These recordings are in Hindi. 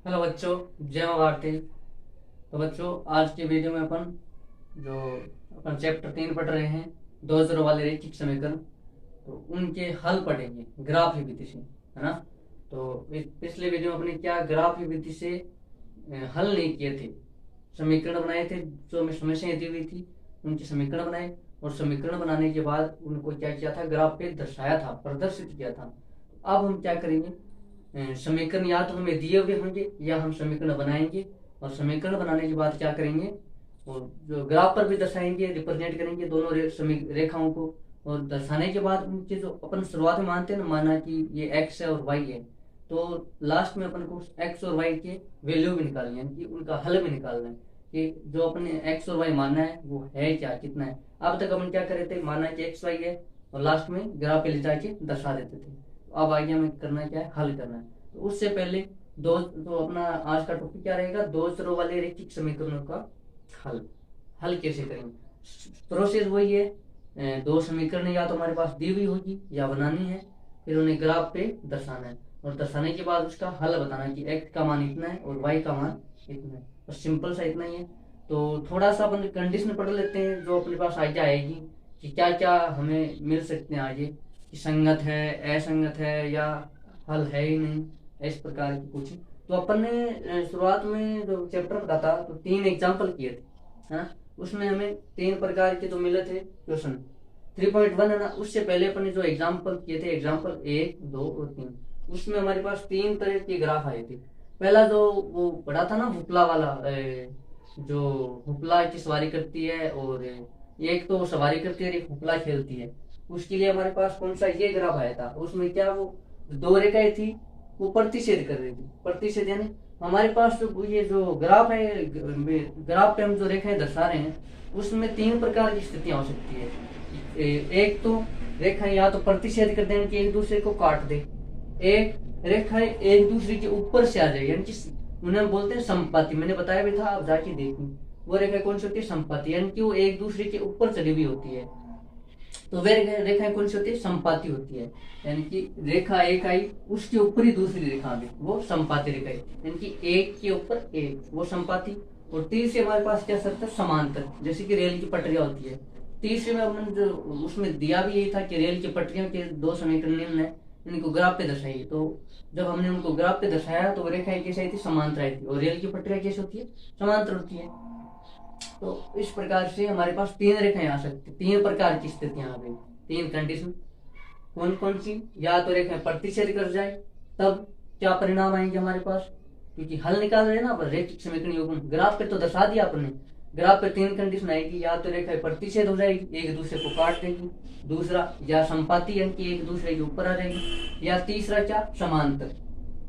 हेलो बच्चों, जय माँ भारती। तो बच्चों, आज की वीडियो में जो अपन चैप्टर 3 पढ़ रहे हैं, दो जीरो वाले रैखिक समीकरण, तो उनके हल पढ़ेंगे ग्राफी विधि से, है ना। तो इस पिछले वीडियो में अपने क्या ग्राफी विधि से हल नहीं किए थे, समीकरण बनाए थे। जो हमें समस्याएं दी हुई थी उनके समीकरण बनाए, और समीकरण बनाने के बाद उनको क्या किया था, ग्राफ पे दर्शाया था, प्रदर्शित किया था। अब हम क्या करेंगे, समीकरण या तो हमें दिए हुए होंगे या हम समीकरण बनाएंगे, और समीकरण बनाने के बाद क्या करेंगे, और जो ग्राफ पर भी दर्शाएंगे, रिप्रेजेंट करेंगे दोनों रेखाओं को। और दर्शाने के बाद उनके जो अपन शुरुआत में मानते हैं ना, माना कि ये एक्स है और वाई है, तो लास्ट में अपन को एक्स और वाई के वैल्यू भी निकालनी है, कि उनका हल भी निकालना है, कि जो अपने एक्स और वाई मानना है वो है क्या, कितना है। अब तक अपन क्या कर रहे थे, माना कि एक्स वाई है और लास्ट में ग्राफ पे ले जाके दर्शा देते थे। अब आगे हमें करना क्या है, हल करना है। तो उससे पहले तो अपना आज का टॉपिक क्या रहेगा, दो चरों वाले रैखिक समीकरणों का हल। हल कैसे करेंगे, प्रोसेस वही है। दो समीकरण या तो हमारे पास दी हुई होगी या बनानी है, फिर उन्हें ग्राफ पे दर्शाना है, और दर्शाने के बाद उसका हल बताना कि एक्स का मान इतना है और वाई का मान इतना है। बस सिंपल सा इतना ही है। तो थोड़ा सा अपन कंडीशन पढ़ लेते हैं, जो अपने पास आइडिया आएगी कि क्या क्या हमें मिल सकते हैं आगे, कि संगत है, असंगत है, या हल है ही नहीं, इस प्रकार की कुछ। तो अपन ने शुरुआत में जो चैप्टर पढ़ा था, तो 3 एग्जाम्पल किए थे, है ना। उसमें हमें 3 प्रकार के जो मिले थे क्वेश्चन। 3.1 है ना, उससे पहले अपन ने जो एग्जाम्पल किए थे, एग्जाम्पल 1, 2 और 3, उसमें हमारे पास 3 तरह के ग्राफ आए थे। पहला जो वो पढ़ा था ना, हुपला वाला, जो हुपला की सवारी करती है, और एक तो सवारी करती है और एक हुपला खेलती है, उसके लिए हमारे पास कौन सा ये ग्राफ आया था। उसमें क्या, वो 2 रेखाएं थी, वो प्रतिच्छेद कर रही थी। प्रतिच्छेद यानी हमारे पास जो ये जो ग्राफ है, ग्राफ पे हम जो रेखाएं दर्शा रहे हैं, उसमें 3 प्रकार की स्थितियां हो सकती है। एक तो रेखाएं या तो प्रतिच्छेद कर दें कि एक दूसरे को काट दे, एक रेखाएं एक दूसरे के ऊपर से आ जाए, यानी कि उन्हें बोलते हैं संपाति। मैंने बताया भी था, आप जाके देखिए। वो रेखा कौन सी होती है, संपाति, यानी कि वो एक दूसरे के ऊपर चली हुई होती है। तो वे रेखाएं कौन सी होती है, संपाति होती है। यानी कि रेखा एक आई, उसके ऊपर ही दूसरी रेखा आ गई, वो संपाति रेखा है। यानी कि एक के ऊपर एक, वो संपाति। और तीसरी हमारे पास क्या शर्त है, समांतर, जैसे कि रेल की पटरियां होती है। तीसरे में हमने जो उसमें दिया भी यही था कि रेल की पटरियों के 2 समीकरण निम्न है, इनको ग्राफ पे दर्शाइए। तो जब हमने उनको ग्राफ पे दर्शाया तो रेखाएं कैसे आई थी, समांतर आई थी। और रेल की पटरियां कैसे होती है, समांतर होती है। तो इस प्रकार से हमारे पास 3 रेखाएं आ सकती, 3 प्रकार की स्थितियां आ गई, 3 कंडीशन। कौन कौन सी, या तो रेखाएं प्रतिच्छेद कर जाए, तब क्या परिणाम आएंगे हमारे पास, क्योंकि हल निकाल रहे हैं ना रैखिक समीकरण युग्म, ग्राफ पे तो दर्शा दिया आपने। ग्राफ पे 3 कंडीशन आएगी, या तो रेखाएं प्रतिच्छेद हो जाएगी, एक दूसरे को काट देगी, दूसरा या संपाति यानी कि एक दूसरे के ऊपर आ जाएगी, या तीसरा क्या, समांतर,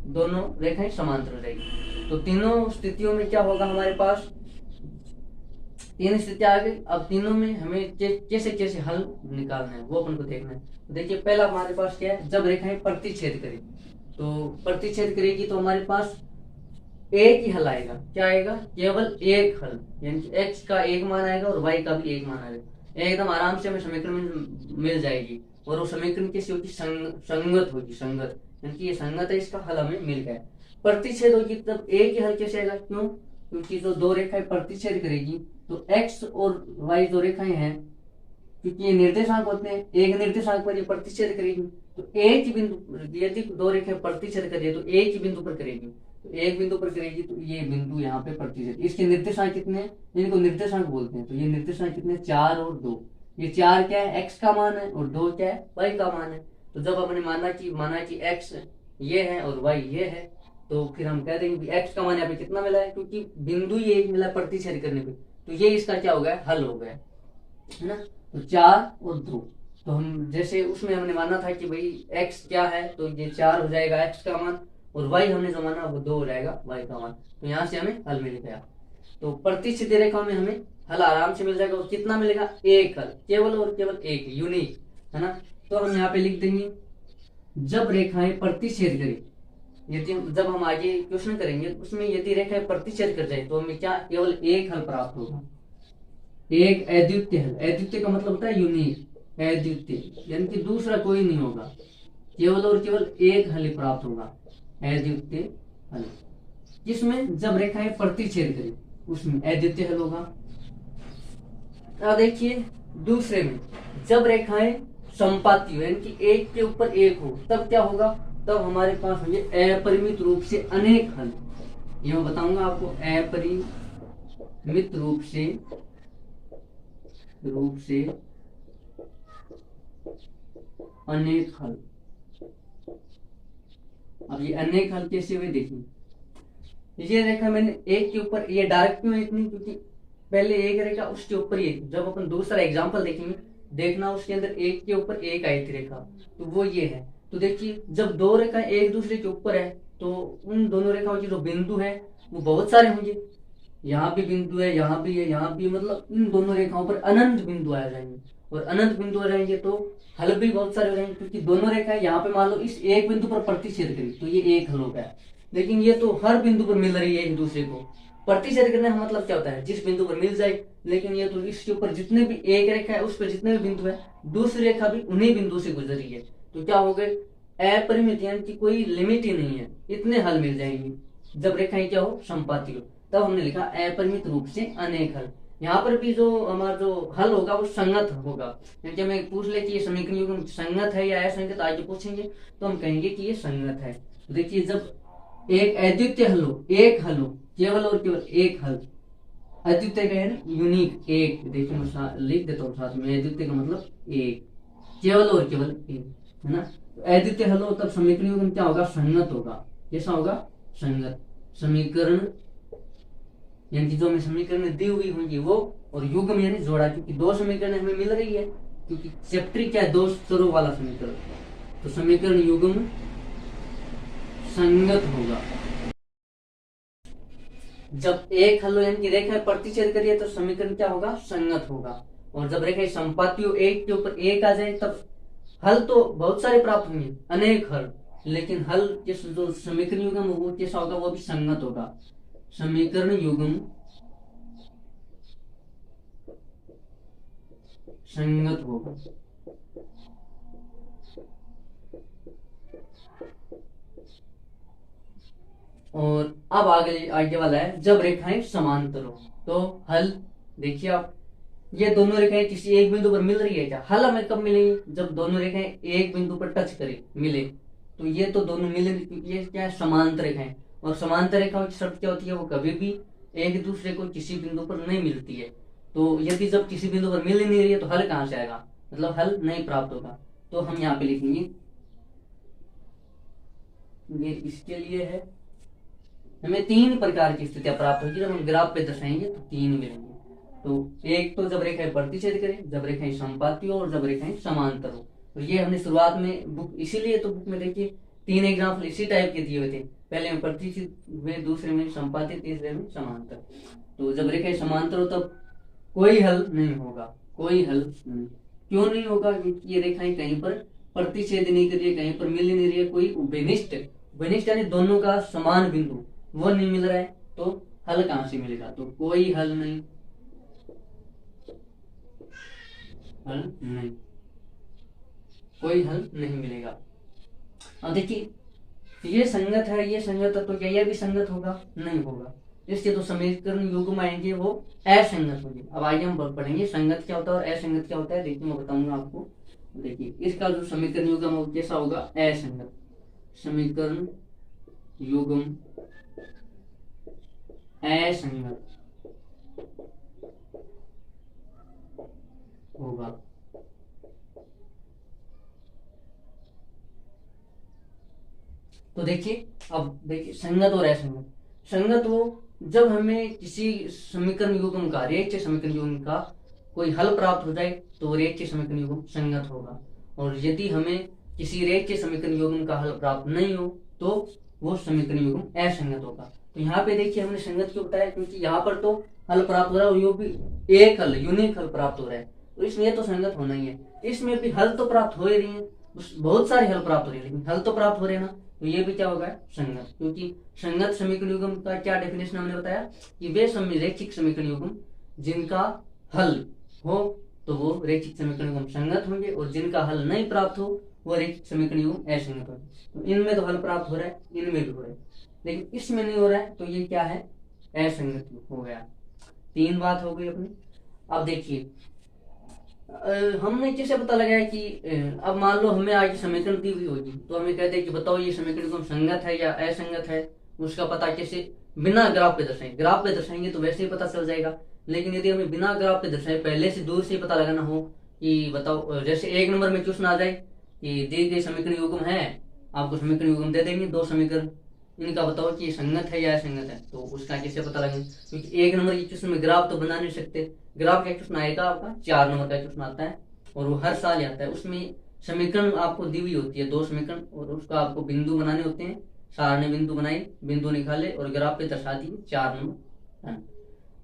दोनों रेखाएं समांतर हो जाएगी। तो तीनों स्थितियों में क्या होगा, हमारे पास 3 स्थितियां आ गई। अब तीनों में हमें कैसे कैसे हल निकालना है वो अपन को देखना है। तो देखिए, पहला हमारे पास क्या है, जब रेखाएं प्रतिच्छेद करें, तो प्रतिच्छेद करेगी तो हमारे पास एक ही हल आएगा। क्या आएगा, केवल एक हल, यानी कि एक्स का एक मान आएगा और वाई का भी एक मान आएगा। एकदम आराम से हमें समीकरण मिल जाएगी, और वो समीकरण कैसी होगी, संगत होगी, संगत, यानी कि ये संगत है, इसका हल हमें मिल गया। प्रतिच्छेद होगी तब एक ही हल कैसे आएगा, क्यों, क्योंकि जो 2 रेखाएं प्रतिच्छेद करेगी, तो एक्स और वाई जो रेखाएं हैं, क्योंकि ये निर्देशांक होते हैं, एक निर्देशांक पर ये प्रतिच्छेद करेगी, तो एक ही बिंदु, यदि 2 रेखाएं प्रतिच्छेद करेगी तो एक ही बिंदु पर करेगी, तो एक बिंदु पर करेगी, तो ये बिंदु यहाँ पे प्रतिच्छेद, इसके निर्देशांक कितने हैं, इनको निर्देशांक बोलते हैं। तो ये निर्देशांक कितने, 4 और 2। ये 4 क्या है, एक्स का मान है, और 2 क्या है, वाई का मान है। तो जब हमने माना कि एक्स ये है और वाई ये है, तो फिर हम कह देंगे एक्स का मान यहाँ पे कितना मिला है, क्योंकि बिंदु ये एक मिला प्रतिच्छेद करने पे, तो ये इसका क्या हो गया, हल हो गया, है ना। तो 4 और 2, तो हम जैसे उसमें हमने माना था कि भाई एक्स क्या है, तो ये 4 हो जाएगा एक्स का मान, और वाई हमने जो माना वो 2 हो जाएगा वाई का मान। तो यहाँ से हमें हल मिल गया। तो प्रतिच्छेद रेखा में हमें हल आराम से मिल जाएगा, और कितना मिलेगा, एक हल, केवल और केवल एक, यूनिक, है ना। तो हम यहाँ पे लिख देंगे, जब रेखाएं प्रतिच्छेद करें, यदि जब हम आगे क्वेश्चन करेंगे उसमें यदि रेखाएं प्रतिच्छेद कर जाए, तो हमें क्या, केवल एक हल प्राप्त होगा, एक अद्वितीय हल। अद्वितीय का मतलब होता है यूनिक, अद्वितीय यानी कि दूसरा कोई नहीं होगा, केवल और केवल एक हल प्राप्त होगा, अद्वितीय हल। जिसमें जब रेखाएं प्रतिच्छेद करें उसमें अद्वितीय हल होगा। अब देखिए दूसरे में जब रेखाएं संपाती हो यानी कि एक के ऊपर एक हो तब क्या होगा, तब हमारे पास होंगे अपरिमित रूप से अनेक हल। ये मैं बताऊंगा आपको, अपरिमित रूप से अनेक हल। अब ये अनेक हल कैसे हुए देखिए, ये रेखा मैंने एक के ऊपर, ये डायरेक्ट क्यों इतनी, क्योंकि पहले एक रेखा उसके ऊपर एक, जब अपन दूसरा एग्जांपल देखेंगे देखना उसके अंदर एक के ऊपर एक आई थी रेखा, तो वो ये है। तो देखिए जब दो रेखा एक दूसरे के ऊपर है तो उन दोनों रेखाओं के जो बिंदु है वो बहुत सारे होंगे, यहाँ भी बिंदु है, यहाँ भी है, यहाँ भी, मतलब इन दोनों रेखाओं पर अनंत बिंदु आ जाएंगे, और अनंत बिंदु आ जाएंगे तो हल भी बहुत सारे हो जाएंगे, क्योंकि दोनों रेखाएं यहाँ पे मान लो इस एक बिंदु पर प्रतिच्छेद करी तो ये एक हल हो गया। लेकिन ये तो हर बिंदु पर मिल रही है एक दूसरे को, प्रतिच्छेद करने का मतलब क्या होता है, जिस बिंदु पर मिल जाए। लेकिन ये तो इसके ऊपर जितने भी एक रेखा है उस पर जितने भी बिंदु है दूसरी रेखा भी उन्हीं बिंदु से गुजरी है, तो क्या हो गए अपरिमित, यानी कि कोई लिमिट ही नहीं है, इतने हल मिल जाएंगे जब रेखाएं क्या हो संपाती हो। तब हमने लिखा अपरिमित रूप से अनेक हल। यहाँ पर भी जो हमारा जो हल होगा वो संगत होगा, क्योंकि हमें पूछ ले कि ये समीकरण युग्म संगत है या असंगत, आगे पूछेंगे तो हम कहेंगे कि ये संगत है। तो देखिए जब एक अद्वितीय हल हो, एक हल हो, केवल और केवल एक हल, अद्वितीय का है ना यूनिक एक, देखिए मैं लिख देता हूँ साथ में, अद्वितीय का मतलब एक, केवल और केवल एक, है ना। तो अद्वितीय हल हो तब समीकरण युग्म क्या होगा, संगत होगा। कैसा होगा, संगत। समीकरण यानी कि जो हमें समीकरण दी हुई होंगी वो, और युग्म यानी जोड़ा, क्योंकि दो समीकरण हमें मिल रही है, क्योंकि चैप्टर क्या है, दो स्तरों वाला समीकरण, तो समीकरण युग्म संगत होगा। जब एक हल यानी कि रेखा प्रतिच्छेद करिए तो समीकरण क्या होगा, संगत होगा। और जब रेखा संपाती हो एक के ऊपर एक आ जाए तब हल तो बहुत सारे प्राप्त होंगे, अनेक हल, लेकिन हल जो समीकरण युग्म वो कैसा होगा, वो भी संगत होगा। समीकरण युग्म संगत होगा। और अब आगे वाला है जब रेखाएं समांतर हो तो हल। देखिए आप, ये दोनों रेखाएं किसी एक बिंदु पर मिल रही है क्या, हल हमें कब मिलेगी, जब दोनों रेखाएं एक बिंदु पर टच करे मिले, तो ये तो दोनों मिले, ये क्या है, समांतर रेखाएं। और समांतर रेखाओं की शर्त क्या होती है, वो कभी भी एक दूसरे को किसी बिंदु पर नहीं मिलती है। तो यदि जब किसी बिंदु पर मिल ही नहीं रही है तो हल कहां से आएगा, मतलब हल नहीं प्राप्त होगा। तो हम यहाँ पे लिखेंगे, ये इसके लिए है, हमें तीन प्रकार की स्थितियां प्राप्त होगी, जब हम ग्राफ पे दर्शाएंगे तो तीन मिलेंगे। तो एक तो जब रेखाएं प्रतिच्छेद करें, जब रेखाएं संपाती हो, और जब रेखाएं समांतर हो। तो ये हमने शुरुआत में बुक, इसीलिए तो बुक में देखिए तीन एग्जाम्पल इसी टाइप के दिए हुए थे, पहले में प्रतिच्छेद हुए, दूसरे में संपाती, तीसरे में समांतर। तो जब रेखाएं समांतर हो तब कोई हल नहीं होगा, कोई हल नहीं। क्यों नहीं होगा, क्योंकि ये रेखाएं कहीं पर प्रतिच्छेद नहीं कर रही है, कहीं पर मिल नहीं रही है, कोई उभयनिष्ठ, उभयनिष्ठ यानी दोनों का समान बिंदु वो नहीं मिल रहा है, तो हल कहां से मिलेगा, तो कोई हल नहीं, हल नहीं, कोई हल नहीं मिलेगा। अब देखिए ये संगत है, ये संगत है, तो क्या ये भी संगत होगा, नहीं होगा। इसके तो समीकरण युग्म आएंगे वो असंगत होंगे। अब आगे हम पढ़ेंगे संगत क्या होता है और असंगत क्या होता है, देखिए मैं बताऊंगा आपको। देखिए इसका जो समीकरण युग्म वो कैसा होगा, असंगत। समीकरण युग्म असंगत होगा। तो देखिए अब देखिए संगत और असंगत। संगत वो जब हमें किसी समीकरण युग्म का, रेखीय समीकरण युग्म का कोई हल प्राप्त हो जाए तो रेखीय समीकरण युग्म संगत होगा। और यदि हमें किसी रेखीय समीकरण युग्म का हल प्राप्त नहीं हो तो वो समीकरण युग्म असंगत होगा। तो यहाँ पे देखिए हमने संगत क्यों बताया, क्योंकि यहाँ पर तो हल प्राप्त हो रहा है और यो भी एक हल, यूनिक हल प्राप्त हो रहा है, तो इसमें तो संगत होना ही है। इसमें भी हल तो प्राप्त हो ही रही है, बहुत सारे हल प्राप्त हो रहे हैं, लेकिन हल तो प्राप्त हो रहे हैं ना, तो ये भी क्या होगा, संगत। क्योंकि संगत समीकरण युग्म का क्या डेफिनेशन हमने बताया कि वे रैखिक समीकरण युग्म जिनका हल हो तो वो रैखिक समीकरण युग्म संगत होंगे, और जिनका हल नहीं प्राप्त हो वो रैखिक समीकरण युग्म असंगत होंगे। तो इनमें तो हल प्राप्त हो रहा है, इनमें भी हो रहा है, लेकिन इसमें नहीं हो रहा है, तो ये क्या है, असंगत हो गया। 3 बात हो गई अपनी। अब देखिए हमने कैसे पता लगाया कि अब मान लो हमें आगे समीकरण दी हुई होगी, तो हमें कहते हैं कि बताओ ये समीकरण कौन संगत है या असंगत है, उसका पता कैसे, बिना ग्राफ पे दर्शाएंगे। ग्राफ पे दर्शाएंगे तो वैसे ही पता चल जाएगा, लेकिन यदि हमें बिना ग्राफ पे दर्शाए पहले से दूर से ही पता लगाना हो कि बताओ, जैसे 1 नंबर में क्वेश्चन आ जाए कि दी गई समीकरण युग्म है, आपको समीकरण युग्म दे देंगे 2 समीकरण, इनका बताओ कि संगत है या असंगत है, तो उसका कैसे पता लगेगा, क्योंकि 1 नंबर के क्वेश्चन में ग्राफ तो बना नहीं सकते। ग्राफ का क्वेश्चन आएगा आपका 4 नंबर का क्वेश्चन आता है, और वो हर साल आता है। उसमें समीकरण आपको दी हुई होती है 2 समीकरण, और उसका आपको बिंदु बनाने होते हैं। सार ने बिंदु बनाई, बिंदु निकाले और ग्राफ पे दर्शा दिए 4 नंबर।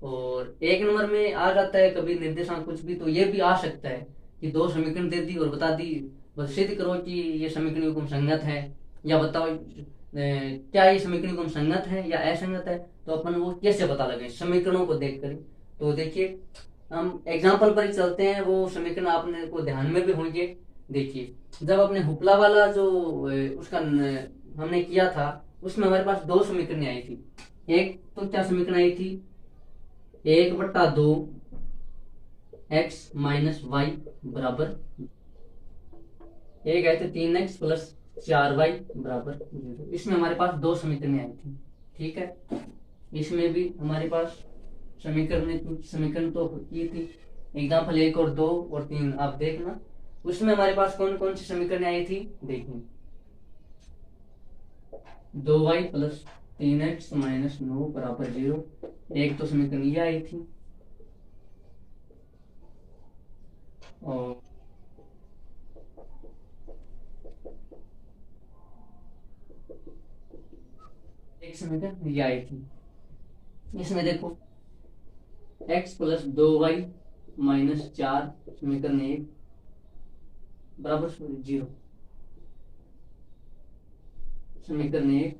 और 1 नंबर में आ जाता है कभी निर्देशांक कुछ भी, तो ये भी आ सकता है कि 2 समीकरण दे दी और बता दी, बस सिद्ध करो कि ये समीकरण युग्म संगत है, या बताओ क्या ये समीकरण युग्म संगत है या असंगत है। तो अपन वो कैसे पता लगे, समीकरणों को देख कर। तो देखिए हम एग्जाम्पल पर ही चलते हैं, वो समीकरण आपने को ध्यान में भी होंगे। देखिए जब अपने हुपला वाला जो उसका हमने किया था, उसमें हमारे पास 2 समीकरण आई थी। एक तो क्या समीकरण आई थी, 1/2 x माइनस वाई बराबर, एक आए थे 3x प्लस 4y बराबर 0। इसमें हमारे पास 2 समीकरण आई थी, ठीक है। इसमें भी हमारे पास समीकरण तो ये थी, एग्जाम्पल 1 और 2 और 3 आप देखना। उसमें हमारे पास कौन कौन सी समीकरण आई थी, देखिए 2y प्लस 3x माइनस 9 बराबर 0, एक तो समीकरण ये आई थी। और एक समीकरण ये आई थी। इसमें देखो x प्लस 2y माइनस 4 समीकरण 1 बराबर 0, समीकरण 1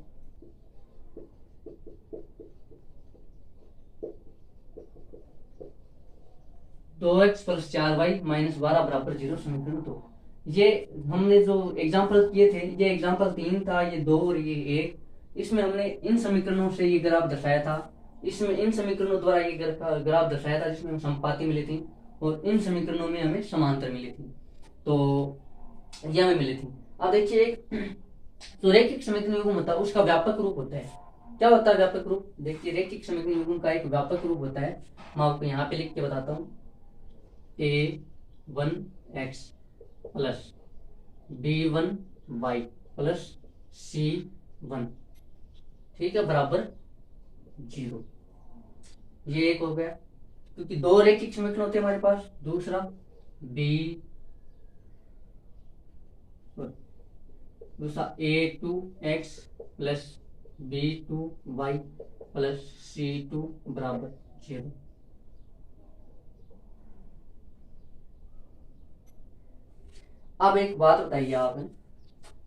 2x प्लस 4y माइनस 12 बराबर 0, समीकरण 2। ये हमने जो एग्जाम्पल किए थे, ये एग्जाम्पल 3 था, ये 2 और ये 1। इसमें हमने इन समीकरणों से ये ग्राफ दर्शाया था, इसमें इन समीकरणों द्वारा ये ग्राफ दर्शाया था, जिसमें हमें समपाती मिली थी, और इन समीकरणों में हमें समांतर मिली थी, तो ये हमें मिली थी। अब देखिए एक तो रैखिक समीकरण युग्म होता है, उसका व्यापक रूप होता है। क्या होता है व्यापक रूप, देखिए रैखिक समीकरण युग्म का एक व्यापक रूप होता है, मैं आपको यहाँ पे लिख के बताता हूँ। a1x plus b1y plus c1, ठीक है, बराबर 0। ये एक हो गया, क्योंकि 2 रैखिक समीकरण होते हैं हमारे पास। दूसरा a2x plus b2y plus c2 बराबर 0। अब एक बात बताइए आप,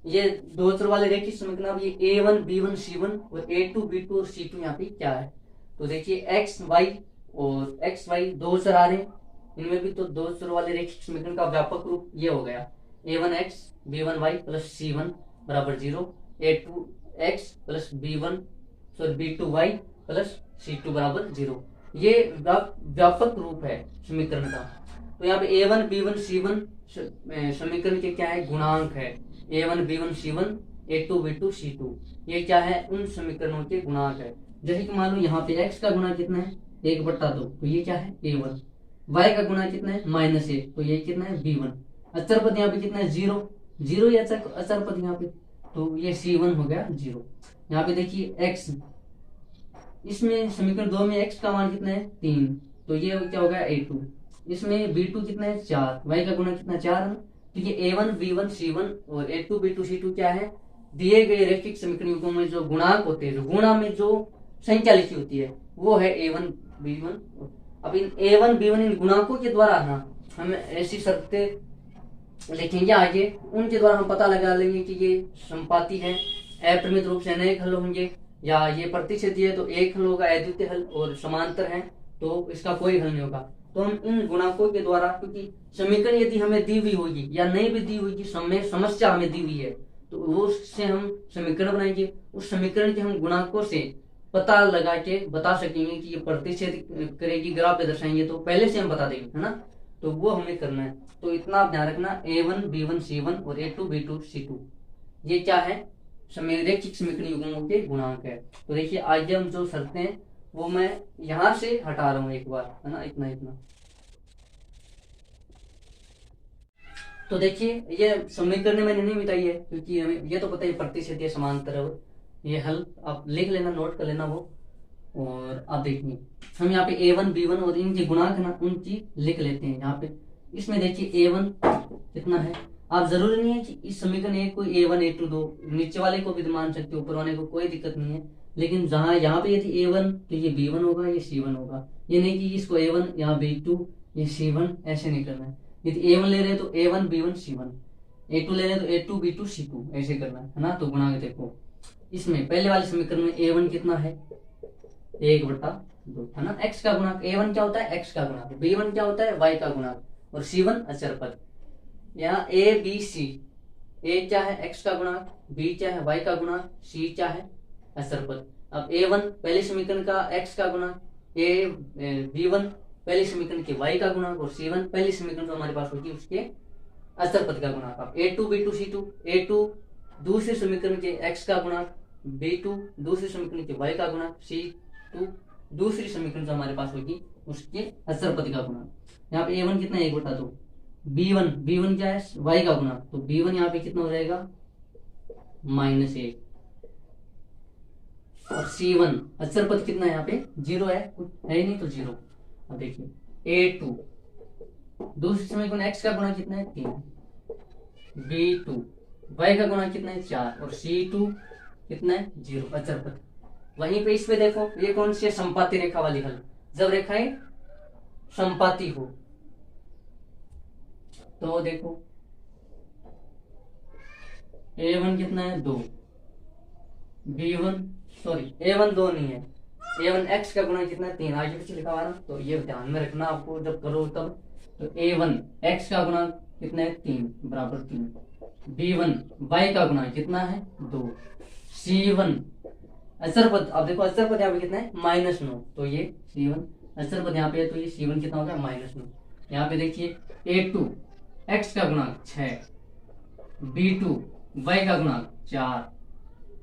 ये 2 चर वाले रैखिक समीकरण, अब ये a1 b1 c1 और a2 b2 और c2 यहाँ पे क्या है, तो देखिए x y और x y 2 चर आ रहे हैं, इनमें भी तो 2 चर वाले रैखिक समीकरण का व्यापक रूप ये हो गया, a1x b1y प्लस c1 बराबर 0, a2x plus b2y plus c2 बराबर 0। ये व्यापक रूप है समीकरण का। तो यहाँ पे a1 b1 c1 समीकरण के क्या है, गुणांक है। a1 b1 c1 a2 b2 c2, ये क्या है, उन समीकरणों के गुणांक है। जैसे कि मान लो यहाँ पे x का गुणा कितना है, 1/2, तो ये क्या है a1। y का गुणा कितना है -1, तो ये कितना है b1। अचर पद यहाँ पे कितना है 0, 0 ही अचर पद यहाँ पे, तो ये c1 हो गया 0। यहाँ पे देखिए x, इसमें समीकरण 2 में x का मान कितना है 3, तो ये क्या हो गया a2। इसमें b2 कितना है 4, y का गुणा कितना 4 है, तो ये a1 b1 c1 और a2 b2 c2 क्या है, दिए गए रैखिक समीकरण युग्मों में जो गुणांक होते हैं, जो गुणा में जो संख्या लिखी होती है, वो है a1 b1। अब इन a1 b1 इन गुणांकों के द्वारा ना हम ऐसी शर्तें लिखेंगे आगे, उनके द्वारा हम पता लगा लेंगे कि ये संपाती है, अपरिमित रूप से अनेक हल होंगे, या ये प्रतिच्छेदी है तो एक हल होगा, अद्वितीय हल, और समांतर है तो इसका कोई हल नहीं होगा। तो हम इन गुणांकों के द्वारा, क्योंकि समीकरण यदि हमें दी हुई होगी या नहीं भी दी हुई, समस्या हमें दी हुई है, तो उससे हम समीकरण बनाएंगे, उस समीकरण के हम गुणांकों से पता लगा के बता सकेंगे कि ये प्रतिच्छेद करेगी, ग्राफ पे दर्शाएंगे, तो पहले से हम बता देंगे, है ना। तो वो हमें करना है। तो इतना आप ध्यान रखना, A1 B1 C1 और A2 B2 C2 ये क्या है, रैखिक समीकरण युग्मों के गुणांक है। तो देखिए आज हम जो शर्तें हैं वो मैं यहां से हटा रहा हूं एक बार, है ना, इतना इतना। तो देखिए ये समीकरण मैंने नहीं बताई है क्योंकि हमें ये तो पता है प्रतिशत समांतर है, ये हल आप लिख लेना, नोट कर लेना वो। और आप देखिए हम यहाँ पे A1 B1 और इनके गुणांक ना उनकी लिख लेते हैं यहाँ पे। इसमें देखिए A1 कितना है, आप जरूरी नहीं है कि इस समीकरण एक को A1 A2 दो, नीचे वाले को भी मान सकते हो, ऊपर वाले को, कोई दिक्कत नहीं है। लेकिन जहां यहाँ पे यदि A1 तो ये B1 होगा, ये C1 होगा, ये नहीं कि इसको A1 यहाँ B2 ये C1, ऐसे नहीं करना है। यदि A1 ले रहे हैं तो A1 B1 C1, A2 ले रहे हैं तो A2 B2 C2, ऐसे करना है ना। तो गुणांक देखो, इसमें पहले वाले समीकरण में A1 कितना है 1/2, है ना। x का गुणांक, A1 क्या होता है x का गुणांक, B1 क्या होता है y का गुणांक, और C1 अचर पद। यहाँ A B C, A क्या है x का गुणांक, B क्या है y का गुणांक, C क्या है अचर पद। अब A1 पहले समीकरण का x का गुणांक, B1 पहले समीकरण के y का गुणांक, और C1 पहले समीकरण जो हमारे पास होगी उसके अचर पद का गुणांक। अब A2 B2 C2, A2 दूसरे समीकरण के x का गुणांक, B2 दूसरे समीकरण के y का गुणांक, C2 दूसरी समीकरण जो हमारे पास होगी उसके अचर पद का गुणांक। यहाँ पे A1 कितना है 1/2, B1 क्या है y का गुणांक, तो B1 यहाँ पे कितना हो जाएगा -1, और C1 अचर पद कितना है यहाँ पे 0 है, कुछ है ही नहीं तो 0। अब देखिए A2 दूसरे समीकरण x का गुणांक कितना है 3, B2 y का गुणांक कितना है 4, और C2 कितना है 0 अचर पद। वहीं पे इस पे देखो, ये कौन सी संपाती रेखा वाली हल, जब रेखाएं संपाती हो तो देखो A1 कितना है 2, B1 सॉरी A1 2 नहीं है, A1 x का गुणा कितना है 3, आगे पीछे लिखा हुआ ना, तो ये ध्यान में रखना आपको जब करो तब। तो A1 x का गुणा कितना है 3 बराबर 3, B1 y का गुणा कितना है 2, C1 अचर पद, अब देखो अचर पद यहाँ पे कितना है -9, तो ये C1 अचर पद यहाँ पे है, तो ये C1 कितना होगा -9। यहाँ पे देखिए A2 x का गुणांक 6, B2 y का गुणांक 4,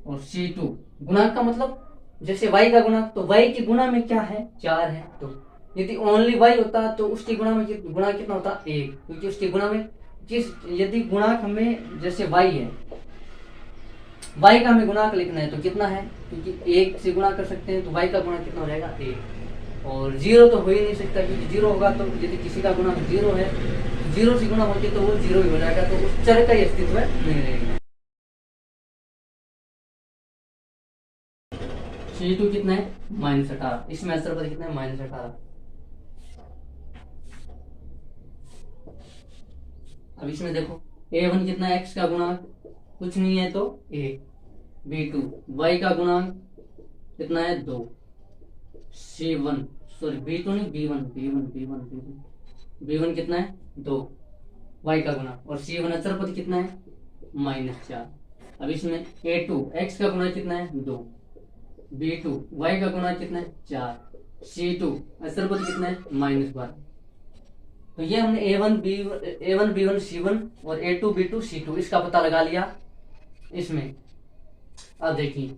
और C2 गुणांक का मतलब जैसे y का गुणांक, तो y के गुणा में क्या है 4 है, तो यदि ओनली y होता तो उसके गुणा में गुणा कितना होता 1, क्योंकि उसके गुणा में यदि गुणांक हमें जैसे y है, y का हमें गुणांक लिखना है तो कितना है, क्योंकि 1 से गुणा कर सकते हैं, तो y का गुणा कितना हो जाएगा 1, और 0 तो हो ही नहीं सकता, क्योंकि 0 होगा तो यदि किसी का गुणांक 0 है, 0 से गुणा होती तो वो 0 ही हो जाएगा, तो उस चर का अस्तित्व नहीं रहेगा। C2 कितना है -18, इसमें अचर पद कितना है -18। अब इसमें देखो A1 कितना है x का गुणांक कुछ नहीं है तो 1, B2 y का गुणांक कितना है 2, C1 सॉरी B2 नहीं B1 कितना है 2 y का गुणांक, और C1 अचर पद कितना है -4। अब इसमें A2 x का गुणांक कितना है 2, B2 y का गुणांक कितना है 4, C2 अचर पद कितना है -12। तो ये हमने A1 B1 C1 और A2 B2 C2 इसका पता लगा लिया इसमें। अब देखिए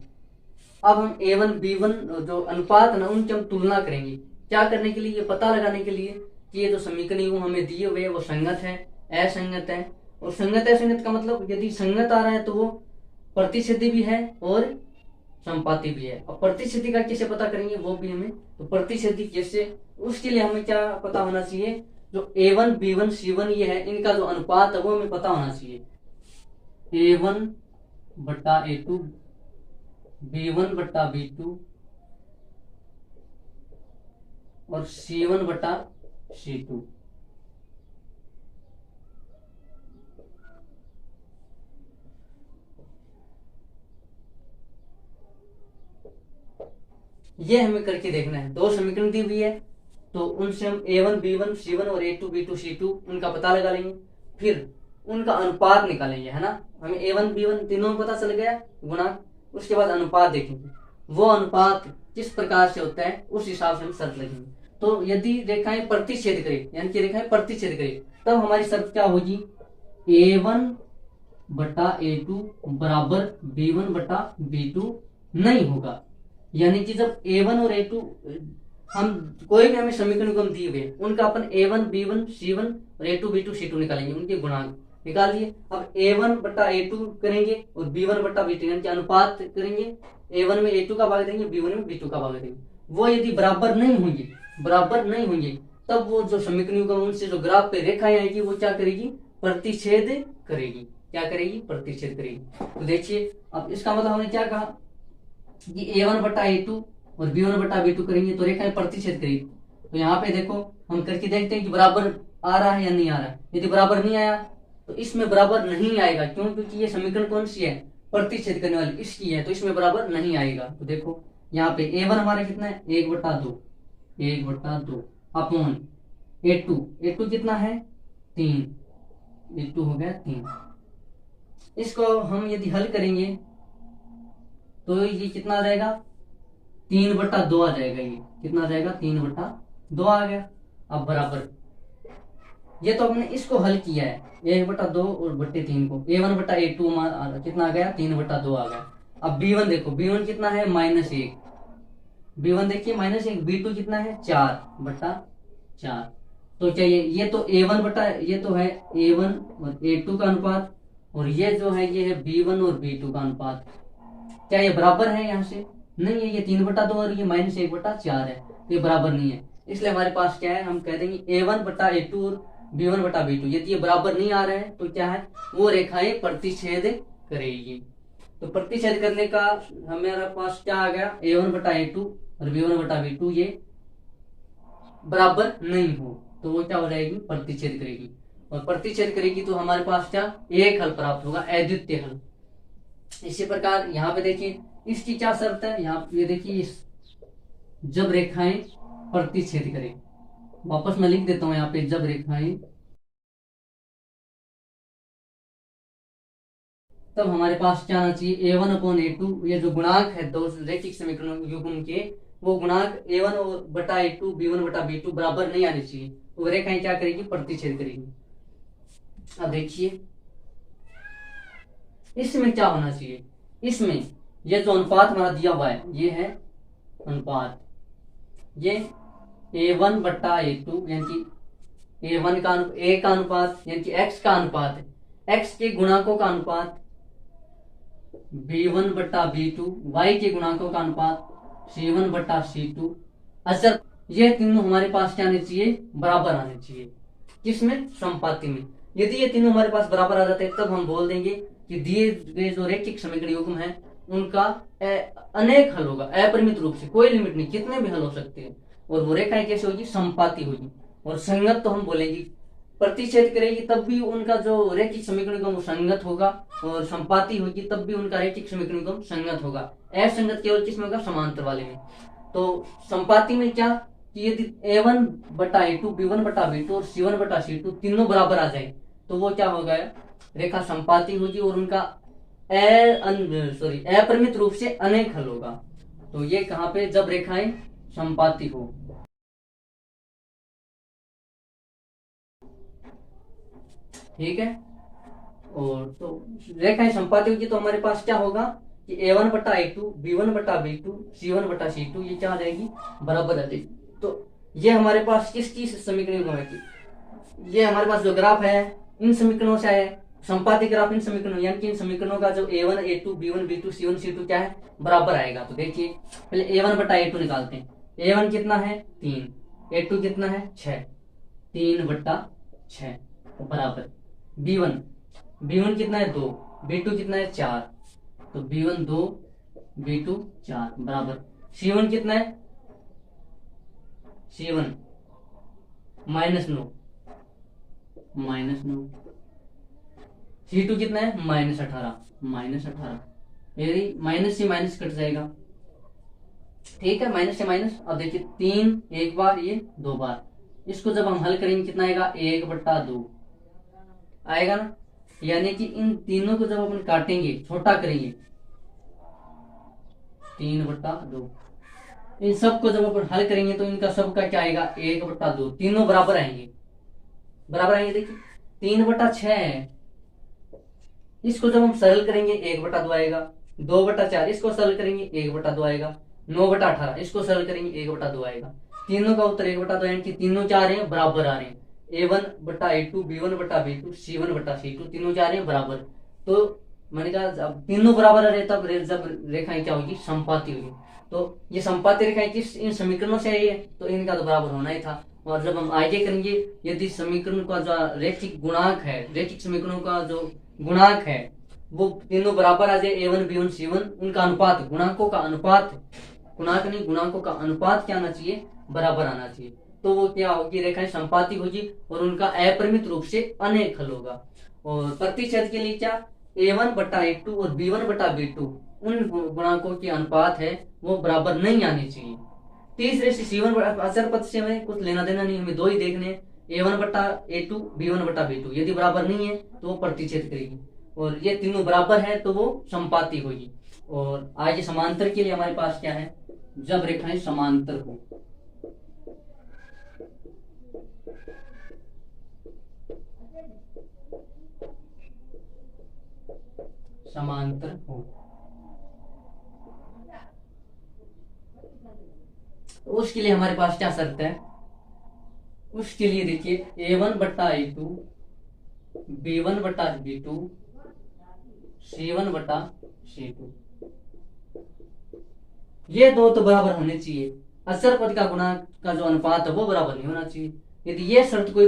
अब हम A1 B1 जो अनुपात ना उनकी हम तुलना करेंगे, क्या करने के लिए, ये पता लगाने के लिए कि ये जो समीकरण हमें दिए हुए वो संगत है असंगत है। और संगत असंगत का मतलब यदि संगत आ रहा है तो वो प्रतिच्छेदी भी है और संपाती भी है। और प्रतिच्छेदी का कैसे पता करेंगे वो भी हमें, तो प्रतिच्छेदी कैसे, उसके लिए हमें क्या पता होना चाहिए, जो A1 B1 C1 ये है इनका जो अनुपात है वो हमें पता होना चाहिए, A1 बट्टा A2 B1 बट्टा B2 और C1 बट्टा C2। ये हमें करके देखना है। दो समीकरण दी हुई है तो उनसे हम A1 B1 C1 और A2 B2 C2 उनका पता लगा लेंगे। फिर उनका अनुपात निकालेंगे, है ना। हमें A1 B1 तीनों में पता चल गया गुणांक। उसके बाद अनुपात देखेंगे, वो अनुपात किस प्रकार से होता है उस हिसाब से हम शर्त लिखेंगे। तो यदि रेखाएं प्रतिच्छेद करें, यानी कि रेखाएं प्रतिच्छेद करें, तब हमारी शर्त क्या होगी, A1 बटा A2 बराबर B1 बटा B2 नहीं होगा। यानी कि जब A1 और A2 हम कोई भी हमें समीकरण दिए हुए उनका अपन A1 B1 C1 और A2 B2 C2 निकालेंगे, उनके गुणांक निकाल लिए। अब A1 बटा A2 करेंगे और B1 बटा B2 यानी कि अनुपात करेंगे, A1 में A2 का भाग देंगे, B1 में B2 का भाग देंगे। वो यदि बराबर नहीं होंगे तब वो जो समीकरण उनसे जो ग्राफ पे रेखाएं आएगी वो क्या करेगी, प्रतिच्छेद करेगी। क्या करेगी, प्रतिच्छेद करेगी। तो देखिए अब इसका मतलब हमने क्या कहा कि A1 बटा A2 और B1 बटा B2 करेंगे तो रेखाएं प्रतिच्छेद करेगी। तो यहाँ पे देखो हम करके देखते हैं कि बराबर आ रहा है या नहीं आ रहा है। यदि बराबर नहीं आया तो इसमें बराबर नहीं आएगा, क्यों, क्योंकि ये समीकरण कौन सी है, प्रतिच्छेद करने वाली इसकी है, तो इसमें बराबर नहीं आएगा। तो देखो यहाँ पे A1 हमारा कितना है, 1/2 अपॉन A2 कितना है 3, A2 हो गया 3। इसको हम यदि हल करेंगे तो ये कितना आ जाएगा, 3/2 आ जाएगा। ये कितना आ जाएगा, 3/2 आ गया। अब बराबर ये तो हमने इसको हल किया है 1/2 और बट्टे 3 को। A1 बटा A2 कितना आ गया, 3/2 आ गया। अब B1 देखो, B1 कितना है -1, B1 देखिए -1, B2 कितना है 4/4। तो क्या ये तो A1 बटा, ये तो है A1 और A2 का अनुपात, और ये जो है ये है B1 और B2 का अनुपात। क्या ये बराबर है, यहाँ से नहीं है, ये 3/2 और ये -1/4 है, तो ये बराबर नहीं है। इसलिए हमारे पास क्या है, हम कह देंगे A1 बटा A2 और B1 बटा B2 यदि ये बराबर नहीं आ रहे हैं तो क्या है, वो रेखाएं प्रतिच्छेद करेगी। तो प्रतिच्छेद करने का हमारे पास क्या आ गया, A1 बटा A2 और B1 बटा B2 ये बराबर नहीं हो तो वो क्या हो जाएगी, प्रतिच्छेद करेगी। और प्रतिच्छेद करेगी तो हमारे पास क्या, एक हल प्राप्त होगा, अद्वितीय हल। इसी प्रकार यहाँ पे देखिए इसकी क्या शर्त है, यहाँ ये देखिए जब रेखाएं प्रतिच्छेद करें, वापस मैं लिख देता हूं यहाँ पे, जब रेखाएं, तब हमारे पास क्या आना चाहिए, A1 अपॉन A2, ये जो गुणांक है दो रैखिक समीकरणों युग्म के, वो गुणांक A1 बटा A2 B1 बटा B2 बराबर नहीं आने चाहिए, तो रेखाएं क्या करेगी, प्रतिच्छेद करेगी। अब देखिए इसमें क्या होना चाहिए, इसमें ये जो अनुपात हमारा दिया हुआ है ये है अनुपात, ये A1 बटा A2 यानी कि A1 का A का अनुपात यानी कि X का अनुपात है, X के गुणांकों का अनुपात, B1 बटा B2 Y के गुणांकों का अनुपात, C1 बटा C2 अचर, ये तीनों हमारे पास क्या आने चाहिए, बराबर आने चाहिए। किसमें, संपाती में। यदि ये तीनों हमारे पास बराबर आ जाते हैं तब हम बोल देंगे कि दिए गए जो रैखिक समीकरण युग्म है उनका अनेक हल होगा, अपरिमित रूप से, कोई लिमिट नहीं, कितने भी हल हो सकते हैं। और वो रेखाएं कैसे होगी, संपाती होगी। और संगत तो हम बोलेंगे, प्रतिच्छेद करेगी तब भी उनका जो रैखिक समीकरण युग्म संगत होगा, और संपाती होगी तब भी उनका रैखिक समीकरण युग्म संगत होगा। असंगत केवल किसमें होगा, समांतर वाले में। तो संपाती में क्या कि यदि A1 बटा A2 B1 बटा B2 और C1 बटा C2 तीनों बराबर आ जाए तो वो क्या होगा, रेखा संपाती होगी और उनका अपरिमित रूप से अनेक हल होगा। तो ये कहां पे, जब रेखाएं संपाती हो। ठीक है, और तो रेखाएं संपाती होगी तो हमारे पास क्या होगा कि A1 बटा A2 B1 बटा B2 C1 बटा C2 ये क्या आ जाएगी, बराबर आ जाएगी। तो ये हमारे पास किसकी समीकरण युग्म है, ये हमारे पास जो ग्राफ है इन समीकरणों से है, संपाती ग्राफ इन समीकरणों, यानी कि इन समीकरणों का जो A1 A2 B1 B2 C1 C2 क्या है, बराबर आएगा। तो देखिए पहले A1 बटा A2 निकालते हैं। A1 कितना है 3, A2 कितना है 6, 3/6 बराबर B1 कितना है 2, B2 कितना है 4, तो B1 2 B2 4 बराबर C1 कितना है, C1 -9 C2 कितना है -18 यदि माइनस से माइनस कट जाएगा। ठीक है, माइनस से माइनस। अब देखिए 3 एक बार, ये 2 बार, इसको जब हम हल करेंगे कितना आएगा, 1/2 आएगा ना। यानी कि इन तीनों को जब अपन काटेंगे, छोटा करेंगे, 3/2, इन सबको जब अपन हल करेंगे तो इनका सबका क्या आएगा, 1/2, तीनों बराबर आएंगे, बराबर आएंगे। देखिए 3/6 है, इसको जब हम सरल करेंगे 1/2 आएगा। 2/4 इसको सरल करेंगे 1/2 आएगा। 9/18 इसको सरल करेंगे 1/2 आएगा। तीनों का उत्तर 1/2 यानी कि तीनों क्या आ रहे हैं, बराबर आ रहे हैं। A1/A2, B1/B2, C1/C2 तीनों क्या आ रहे हैं, बराबर। तो मैंने कहा जब तीनों बराबर आ रहे तब जब रेखाएं क्या होगी, समपाती होगी। तो ये समपाती रेखाएं किस इन समीकरणों से आई है, तो इनका तो बराबर होना ही था। और जब हम आगे करेंगे, यदि समीकरण का जो रैखिक गुणांक है, रैखिक समीकरणों का जो गुणांक है वो तीनों बराबर आ जाए, A1 B1 C1, उनका अनुपात, गुणांकों का अनुपात, गुणांक नहीं गुणांकों का अनुपात क्या आना चाहिए, बराबर आना चाहिए। तो वो क्या होगी, रेखाएं संपाती होगी और उनका अपरिमित रूप से अनेक हल होगा। और प्रतिच्छेद के लिए क्या, A1/A2 और B1/B2 उन गुणांकों के अनुपात है वो बराबर नहीं आने चाहिए। तीसरे से C1 अचर पद से हमें कुछ लेना देना नहीं, हमें दो ही देखने हैं, A1/A2 B1/B2, यदि बराबर नहीं है तो वो प्रतिच्छेद करेगी, और ये तीनों बराबर है तो वो संपाती होगी। और आगे समांतर के लिए हमारे पास क्या है, जब रेखाएं समांतर हो, समांतर हो, तो उसके लिए हमारे पास क्या शर्त है, उसके लिए देखिए A1/A2, B1/B2, C1/C2, ये दो तो बराबर होने चाहिए। अचर पद का गुणांक का जो अनुपात है वो बराबर नहीं होना चाहिए। यदि ये शर्त कोई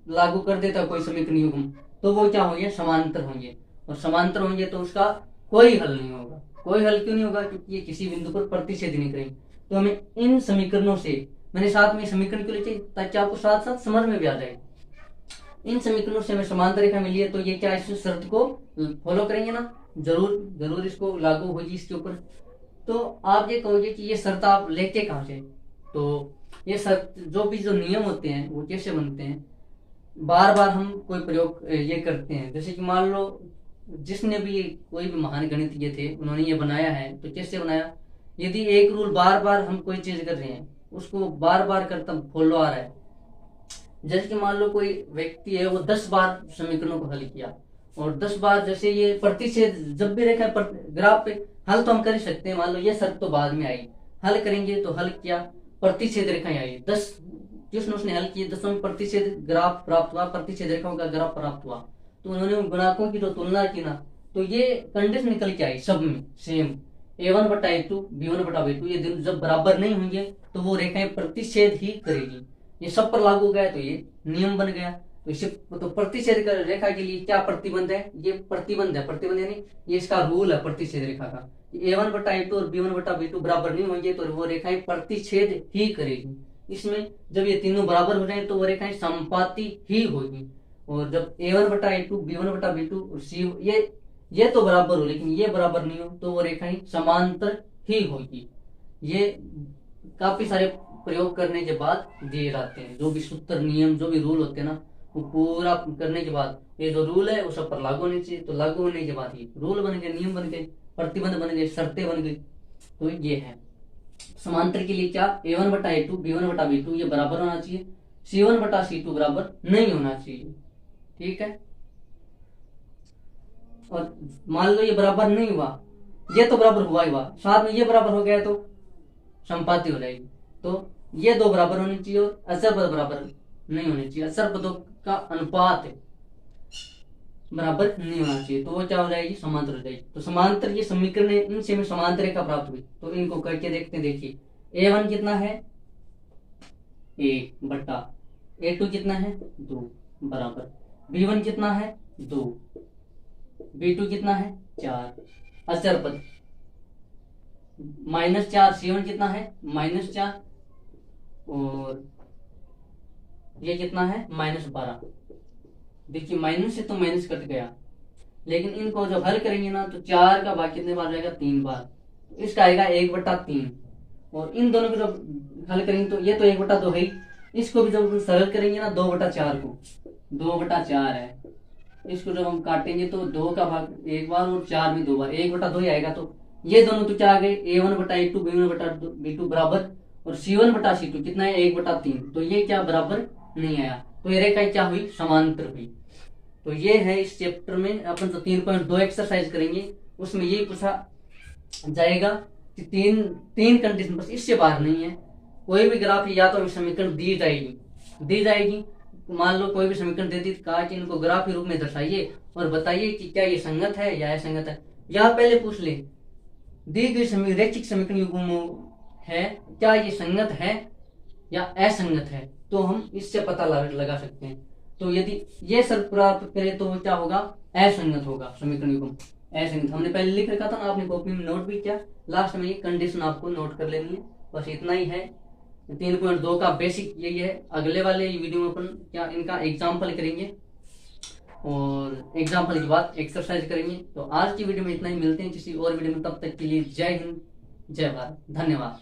लागू कर देता कोई समीकरण युग्म, तो वो क्या होंगे, समांतर होंगे। और समांतर होंगे तो उसका कोई हल नहीं होगा। कोई हल क्यों नहीं होगा, क्योंकि ये किसी बिंदु पर प्रतिच्छेद नहीं करेंगे। तो हमें इन समीकरणों से, मैंने साथ में समीकरण क्यों लिखे, ताकि आपको साथ साथ समझ में भी आ जाए। इन समीकरणों से हमें समांतर रेखा मिली है, तो ये क्या इस शर्त को फॉलो करेंगे ना, जरूर जरूर इसको लागू होगी इसके ऊपर। तो आप ये कहोगे कि ये शर्त आप लेके कहां से, तो ये शर्त जो नियम होते हैं वो कैसे बनते हैं, बार बार हम कोई प्रयोग ये करते हैं। जैसे कि मान लो जिसने भी कोई भी महान गणितज्ञ थे उन्होंने ये बनाया है, तो कैसे बनाया, यदि एक रूल बार बार हम कोई चीज कर रहे हैं, उसको बार बार करता फॉलो आ रहा है। जैसे कि मान लो कोई व्यक्ति है, वो 10 बार समीकरणों को हल किया, और 10 बार जैसे ये प्रतिच्छेद जब भी रेखा ग्राफ पे, हल तो हम कर ही सकते हैं, मान लो ये शर्त तो बाद में आई, हल करेंगे तो हल किया, प्रतिच्छेद रेखाएं आई 10, जिसने उसने हल किए 10 में प्रतिच्छेद ग्राफ प्राप्त हुआ, प्रतिच्छेद रेखाओं का ग्राफ प्राप्त हुआ। तो उन्होंने उन गुणांकों की जो तुलना की ना, तो ये कंडीशन निकल के आई सब में सेम, A1/A2 B1/B2 ये जब बराबर नहीं होंगे तो वो रेखाएं प्रतिच्छेद ही करेगी। ये सब पर लागू हो गया तो ये नियम बन गया। तो इसे तो प्रतिच्छेद रेखा के लिए क्या प्रतिबंध है, ये प्रतिबंध है, प्रतिबंध यानी ये इसका रूल है प्रतिच्छेद रेखा का, A1/A2 और B1/B2 बराबर नहीं होंगे तो वो रेखाएं प्रतिच्छेद ही करेगी। इसमें जब ये तीनों बराबर हो जाए तो वो रेखाएं संपाती ही होगी। और जब A1/A2 B1/B2 और C ये तो बराबर हो लेकिन ये बराबर नहीं हो तो वो रेखाएं समांतर ही होगी। ये काफी सारे प्रयोग करने के बाद दिए जाते हैं, जो भी सूत्र नियम जो भी रूल होते हैं ना, वो पूरा करने के बाद ये जो रूल है वो सब पर लागू होने चाहिए। तो लागू होने के बाद ही रूल बन गए, नियम बन गए, प्रतिबंध बन गए, शर्तें बन गई। तो ये है समांतर के लिए क्या, A1/A2 B1/B2 ये बराबर होना चाहिए, C1/C2 बराबर नहीं होना चाहिए। ठीक है, और मान लो ये बराबर नहीं हुआ, ये तो बराबर हुआ ही हुआ, साथ में ये बराबर हो गया तो संपाती हो जाएगी। तो ये दो बराबर होनी चाहिए और अचर पद बराबर नहीं होने चाहिए, अचर पदों का अनुपात बराबर नहीं होना चाहिए, तो वो क्या हो जाएगी, समांतर हो जाएगी। तो समांतर ये समीकरण है, इनसे हमें समांतर रेखा प्राप्त हुई। तो इनको करके देखते हैं। देखिए A1 कितना है, 1/A2 कितना है, 2 बराबर, B1 कितना है, 2, B2 कितना है, 4, अचर पद -4, C1 कितना है, -4, और ये कितना है, -12। देखिए माइनस से तो माइनस कट गया, लेकिन इनको जब हल करेंगे ना तो 4 का भाग कितने बार जाएगा, 3 बार, तो इसका आएगा 1/3। और इन दोनों को जब हल करेंगे तो ये तो 1/2 है ही, इसको भी जब सरल करेंगे ना 2/4 को, 2/4 है, इसको जब हम काटेंगे तो 2 का भाग एक बार और 4 में 2 बार, 1/2 ही आएगा। तो ये दोनों तो क्या आ गए, A1/A2 B1/B2 बराबर, और C1/C2 कितना है 1/3। तो ये क्या बराबर नहीं आया, तो ये रेखा क्या हुई, समांतर हुई। तो ये है इस चैप्टर में अपन जो 3.2 एक्सरसाइज करेंगे उसमें ये पूछा जाएगा कि तीन कंडीशन, बस इससे बाहर नहीं है। कोई भी ग्राफ या तो समीकरण दी जाएगी, मान लो कोई भी समीकरण दे दी, कहा कि इनको ग्राफ के रूप में दर्शाइए और बताइए कि क्या ये संगत है या असंगत है। या पहले पूछ ले दी गई रैखिक समीकरण युग्म है, क्या ये संगत है या असंगत है, तो हम इससे पता लगा सकते हैं। तो यदि ये शर्त प्राप्त करें तो क्या होगा, असंगत होगा समीकरण युग्म, असंगत। हमने पहले लिख रखा था ना, आपने कॉपी में नोट भी किया, लास्ट में ये कंडीशन आपको नोट कर लेनी है। बस इतना ही है, 3.2 का बेसिक यही है। अगले वाले वीडियो में अपन क्या इनका एग्जाम्पल करेंगे और एग्जाम्पल के बाद एक्सरसाइज करेंगे। तो आज की वीडियो में इतना ही, मिलते हैं किसी और वीडियो में, तब तक के लिए जय हिंद जय भारत, धन्यवाद।